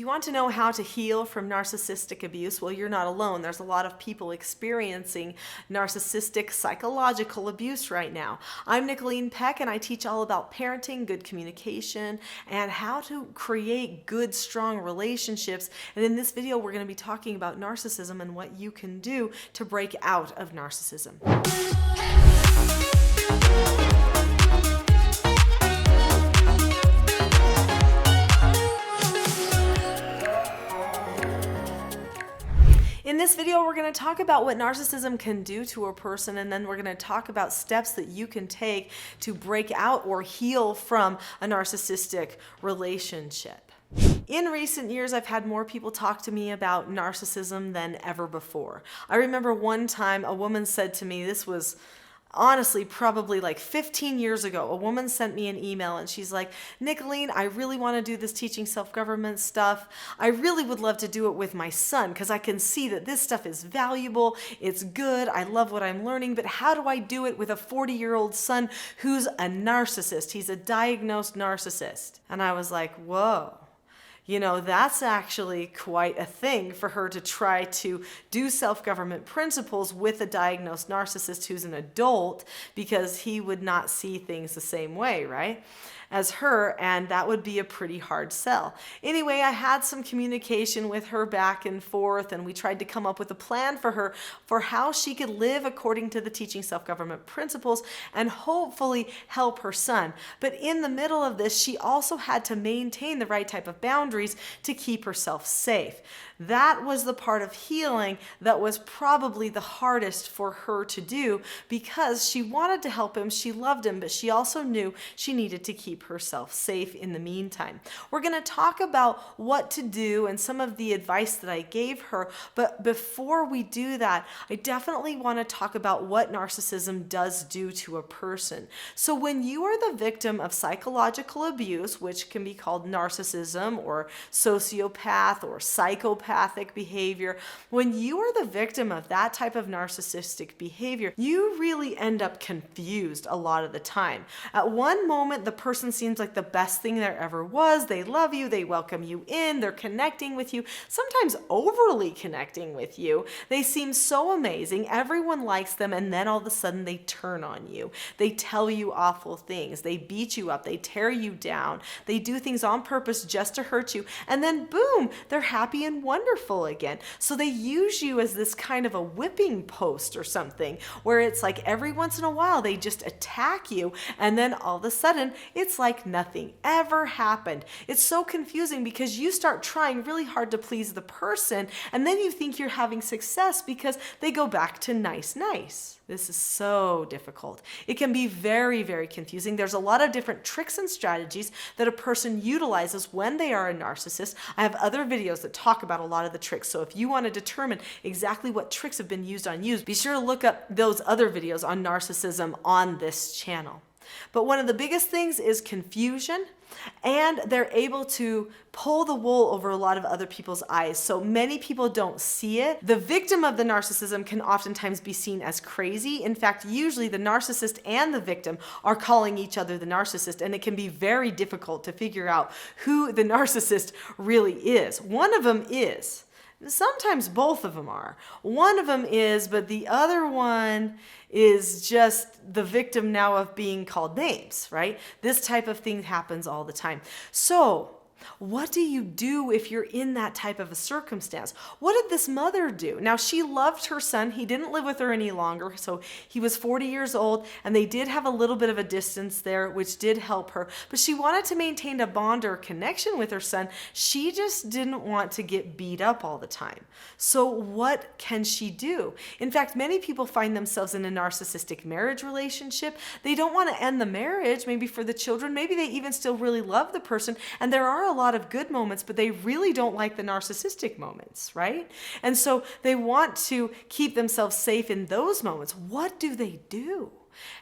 Do you want to know how to heal from narcissistic abuse? Well, you're not alone. There's a lot of people experiencing narcissistic psychological abuse right now. I'm Nicholeen Peck, and I teach all about parenting, good communication, and how to create good, strong relationships. And in this video, we're going to be talking about narcissism and what you can do to break out of narcissism. In this video, we're going to talk about what narcissism can do to a person, and then we're going to talk about steps that you can take to break out or heal from a narcissistic relationship. In recent years, I've had more people talk to me about narcissism than ever before. I remember one time a woman said to me, this was honestly probably like 15 years ago, a woman sent me an email and she's like, Nicholeen, I really want to do this teaching self-government stuff. I really would love to do it with my son because I can see that this stuff is valuable. It's good. I love what I'm learning, but how do I do it with a 40-year-old son who's a narcissist? He's a diagnosed narcissist. And I was like, whoa. You know, that's actually quite a thing for her to try to do self-government principles with a diagnosed narcissist who's an adult, because he would not see things the same way, right, as her, and that would be a pretty hard sell. Anyway, I had some communication with her back and forth, and we tried to come up with a plan for her for how she could live according to the teaching self-government principles and hopefully help her son. But in the middle of this, she also had to maintain the right type of boundaries to keep herself safe. That was the part of healing that was probably the hardest for her to do, because she wanted to help him, she loved him, but she also knew she needed to keep herself safe in the meantime. We're going to talk about what to do and some of the advice that I gave her, but before we do that, I definitely want to talk about what narcissism does do to a person. So when you are the victim of psychological abuse, which can be called narcissism or sociopath or psychopathic behavior, when you are the victim of that type of narcissistic behavior, you really end up confused a lot of the time. At one moment, the person seems like the best thing there ever was. They love you, they welcome you in, they're connecting with you, sometimes overly connecting with you. They seem so amazing, everyone likes them, and then all of a sudden they turn on you. They tell you awful things, they beat you up, they tear you down, they do things on purpose just to hurt you, and then boom, they're happy and wonderful again. So they use you as this kind of a whipping post or something, where it's like every once in a while they just attack you, and then all of a sudden it's like nothing ever happened. It's so confusing because you start trying really hard to please the person, and then you think you're having success because they go back to nice. This is so difficult. It can be very, very confusing. There's a lot of different tricks and strategies that a person utilizes when they are a narcissist. I have other videos that talk about a lot of the tricks. So if you want to determine exactly what tricks have been used on you, be sure to look up those other videos on narcissism on this channel. But one of the biggest things is confusion, and they're able to pull the wool over a lot of other people's eyes. So many people don't see it. The victim of the narcissism can oftentimes be seen as crazy. In fact, usually the narcissist and the victim are calling each other the narcissist, and it can be very difficult to figure out who the narcissist really is. One of them is. Sometimes both of them are. One of them is, but the other one is just the victim now of being called names, right? This type of thing happens all the time. So what do you do if you're in that type of a circumstance? What did this mother do? Now, she loved her son. He didn't live with her any longer, so he was 40 years old, and they did have a little bit of a distance there, which did help her, but she wanted to maintain a bond or connection with her son. She just didn't want to get beat up all the time. So what can she do? In fact, many people find themselves in a narcissistic marriage relationship. They don't want to end the marriage, maybe for the children, maybe they even still really love the person, and there are a lot of good moments, but they really don't like the narcissistic moments, right? And so they want to keep themselves safe in those moments. What do they do?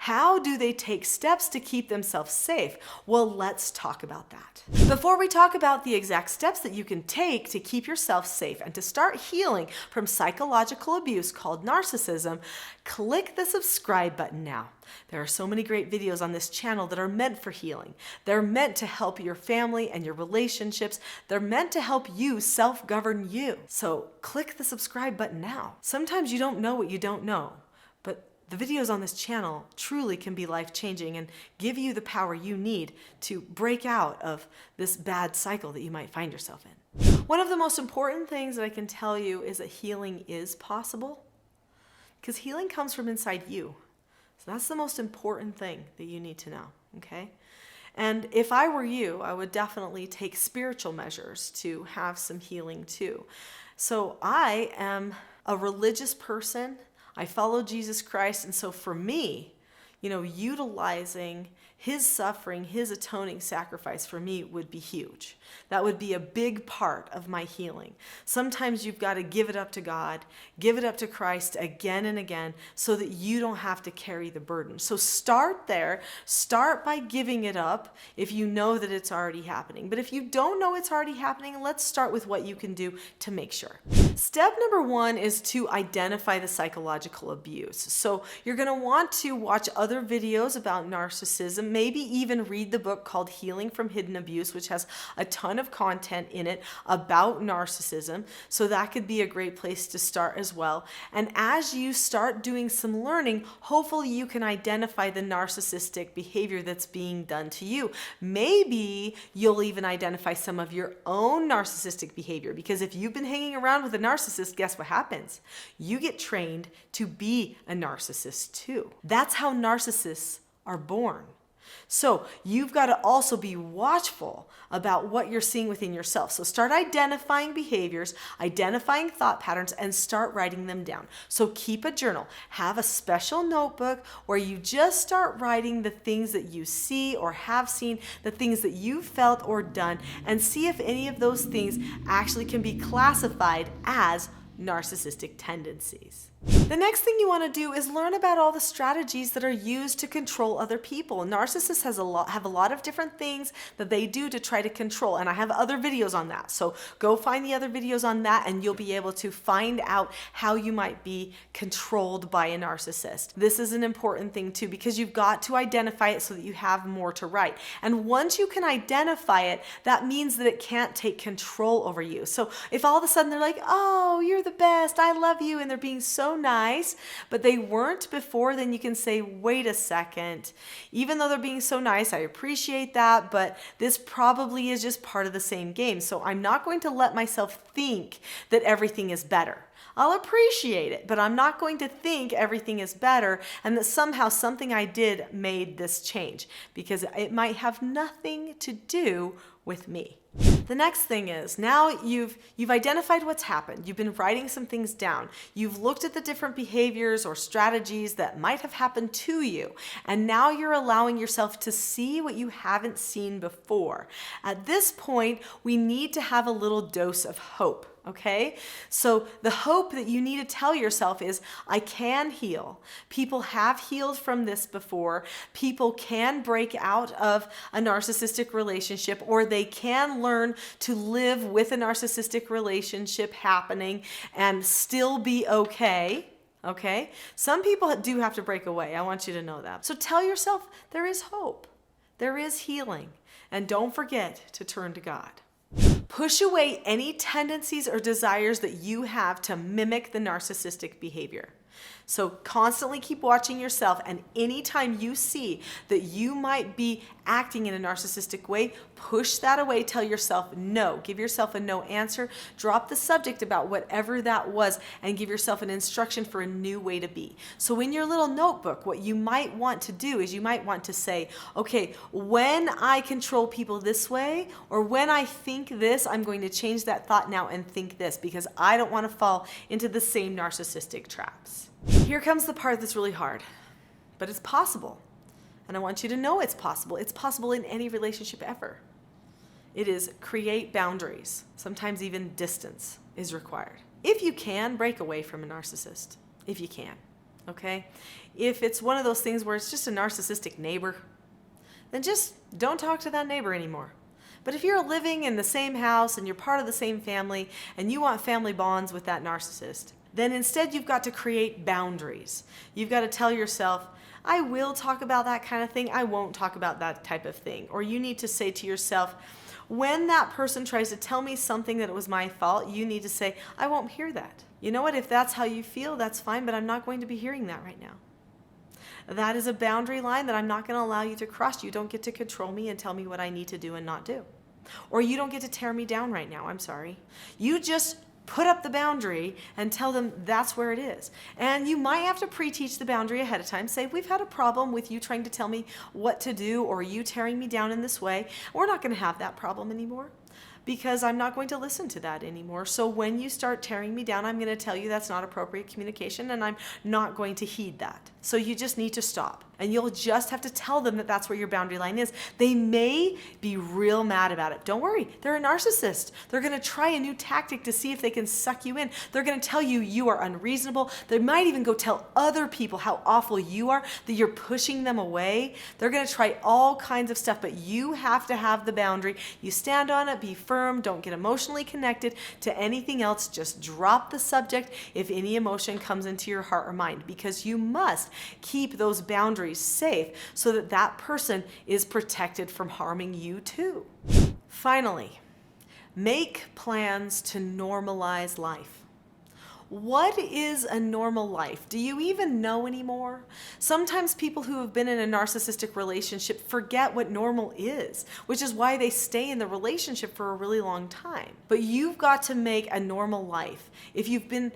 How do they take steps to keep themselves safe? Well, let's talk about that. Before we talk about the exact steps that you can take to keep yourself safe and to start healing from psychological abuse called narcissism, click the subscribe button now. There are so many great videos on this channel that are meant for healing. They're meant to help your family and your relationships. They're meant to help you self-govern you. So click the subscribe button now. Sometimes you don't know what you don't know, but the videos on this channel truly can be life-changing and give you the power you need to break out of this bad cycle that you might find yourself in. One of the most important things that I can tell you is that healing is possible, because healing comes from inside you. So that's the most important thing that you need to know, okay? And if I were you, I would definitely take spiritual measures to have some healing too. So I am a religious person. I follow Jesus Christ, and so for me, utilizing his suffering, his atoning sacrifice for me would be huge. That would be a big part of my healing. Sometimes you've got to give it up to God, give it up to Christ again and again so that you don't have to carry the burden. So start there. Start by giving it up if you know that it's already happening. But if you don't know it's already happening, let's start with what you can do to make sure. Step number 1 is to identify the psychological abuse. So you're going to want to watch other videos about narcissism, maybe even read the book called Healing from Hidden Abuse, which has a ton of content in it about narcissism. So that could be a great place to start as well. And as you start doing some learning, hopefully you can identify the narcissistic behavior that's being done to you. Maybe you'll even identify some of your own narcissistic behavior, because if you've been hanging around with a narcissist, guess what happens? You get trained to be a narcissist too. That's how narcissists are born. So you've got to also be watchful about what you're seeing within yourself. So start identifying behaviors, identifying thought patterns, and start writing them down. So keep a journal. Have a special notebook where you just start writing the things that you see or have seen, the things that you've felt or done, and see if any of those things actually can be classified as narcissistic tendencies. The next thing you want to do is learn about all the strategies that are used to control other people. Narcissists have a lot of different things that they do to try to control, and I have other videos on that. So go find the other videos on that and you'll be able to find out how you might be controlled by a narcissist. This is an important thing too, because you've got to identify it so that you have more to write. And once you can identify it, that means that it can't take control over you. So if all of a sudden they're like, oh, you're the best, I love you, and they're being so nice, but they weren't before, then you can say, wait a second, even though they're being so nice, I appreciate that, but this probably is just part of the same game. So I'm not going to let myself think that everything is better. I'll appreciate it, but I'm not going to think everything is better and that somehow something I did made this change, because it might have nothing to do with me. The next thing is, now you've identified what's happened. You've been writing some things down. You've looked at the different behaviors or strategies that might have happened to you. And now you're allowing yourself to see what you haven't seen before. At this point, we need to have a little dose of hope. Okay? So the hope that you need to tell yourself is, I can heal. People have healed from this before. People can break out of a narcissistic relationship, or they can learn to live with a narcissistic relationship happening and still be okay. Okay? Some people do have to break away. I want you to know that. So tell yourself there is hope. There is healing. And don't forget to turn to God. Push away any tendencies or desires that you have to mimic the narcissistic behavior. So constantly keep watching yourself, and anytime you see that you might be acting in a narcissistic way, push that away. Tell yourself no. Give yourself a no answer. Drop the subject about whatever that was and give yourself an instruction for a new way to be. So in your little notebook, what you might want to do is you might want to say, okay, when I control people this way, or when I think this, I'm going to change that thought now and think this, because I don't want to fall into the same narcissistic traps. Here comes the part that's really hard, but it's possible. And I want you to know it's possible. It's possible in any relationship ever. It is create boundaries. Sometimes even distance is required. If you can, break away from a narcissist. If you can, okay? If it's one of those things where it's just a narcissistic neighbor, then just don't talk to that neighbor anymore. But if you're living in the same house and you're part of the same family and you want family bonds with that narcissist, then instead you've got to create boundaries. You've got to tell yourself, I will talk about that kind of thing, I won't talk about that type of thing. Or you need to say to yourself, when that person tries to tell me something that it was my fault, you need to say, I won't hear that. You know what, if that's how you feel, that's fine, but I'm not going to be hearing that right now. That is a boundary line that I'm not going to allow you to cross. You don't get to control me and tell me what I need to do and not do. Or you don't get to tear me down right now. I'm sorry. You just put up the boundary and tell them that's where it is. And you might have to pre-teach the boundary ahead of time. Say, we've had a problem with you trying to tell me what to do or you tearing me down in this way. We're not going to have that problem anymore, because I'm not going to listen to that anymore. So when you start tearing me down, I'm going to tell you that's not appropriate communication and I'm not going to heed that. So you just need to stop. And you'll just have to tell them that that's where your boundary line is. They may be real mad about it. Don't worry, they're a narcissist. They're going to try a new tactic to see if they can suck you in. They're going to tell you you are unreasonable. They might even go tell other people how awful you are, that you're pushing them away. They're going to try all kinds of stuff, but you have to have the boundary. You stand on it, be firm, don't get emotionally connected to anything else. Just drop the subject if any emotion comes into your heart or mind, because you must keep those boundaries safe so that that person is protected from harming you too. Finally, make plans to normalize life. What is a normal life? Do you even know anymore? Sometimes people who have been in a narcissistic relationship forget what normal is, which is why they stay in the relationship for a really long time. But you've got to make a normal life. If you've been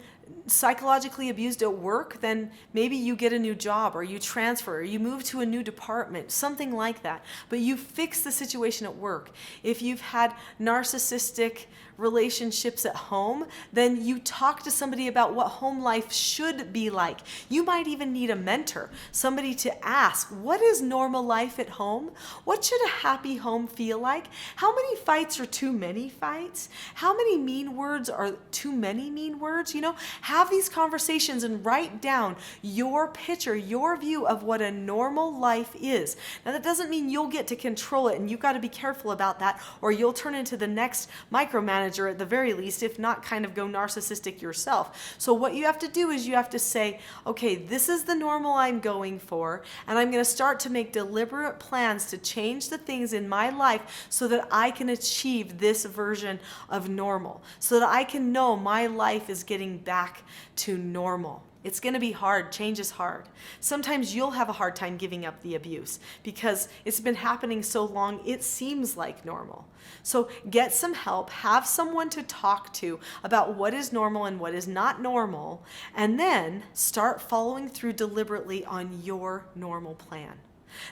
psychologically abused at work, then maybe you get a new job or you transfer or you move to a new department, something like that. But you fix the situation at work. If you've had narcissistic relationships at home, then you talk to somebody about what home life should be like. You might even need a mentor, somebody to ask, what is normal life at home? What should a happy home feel like? How many fights are too many fights? How many mean words are too many mean words? You know, have these conversations and write down your picture, your view of what a normal life is. Now that doesn't mean you'll get to control it, and you've got to be careful about that, or you'll turn into the next micromanager at the very least, if not kind of go narcissistic yourself. So what you have to do is you have to say, okay, this is the normal I'm going for, and I'm going to start to make deliberate plans to change the things in my life so that I can achieve this version of normal, so that I can know my life is getting back to normal. It's going to be hard. Change is hard. Sometimes you'll have a hard time giving up the abuse because it's been happening so long it seems like normal. So get some help, have someone to talk to about what is normal and what is not normal, and then start following through deliberately on your normal plan.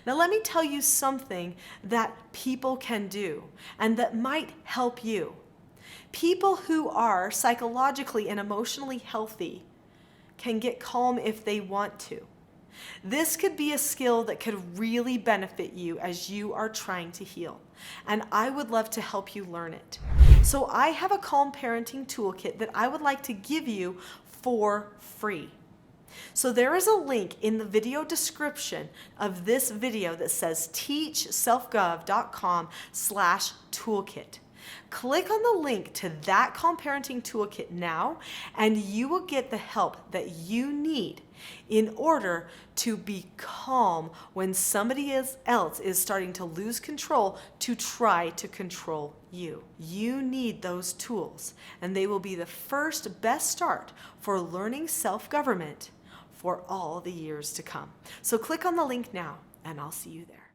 Now let me tell you something that people can do and that might help you. People who are psychologically and emotionally healthy can get calm if they want to. This could be a skill that could really benefit you as you are trying to heal, and I would love to help you learn it. So I have a calm parenting toolkit that I would like to give you for free. So there is a link in the video description of this video that says teachselfgov.com/toolkit. Click on the link to that Calm Parenting Toolkit now, and you will get the help that you need in order to be calm when somebody else is starting to lose control to try to control you. You need those tools, and they will be the first best start for learning self-government for all the years to come. So click on the link now, and I'll see you there.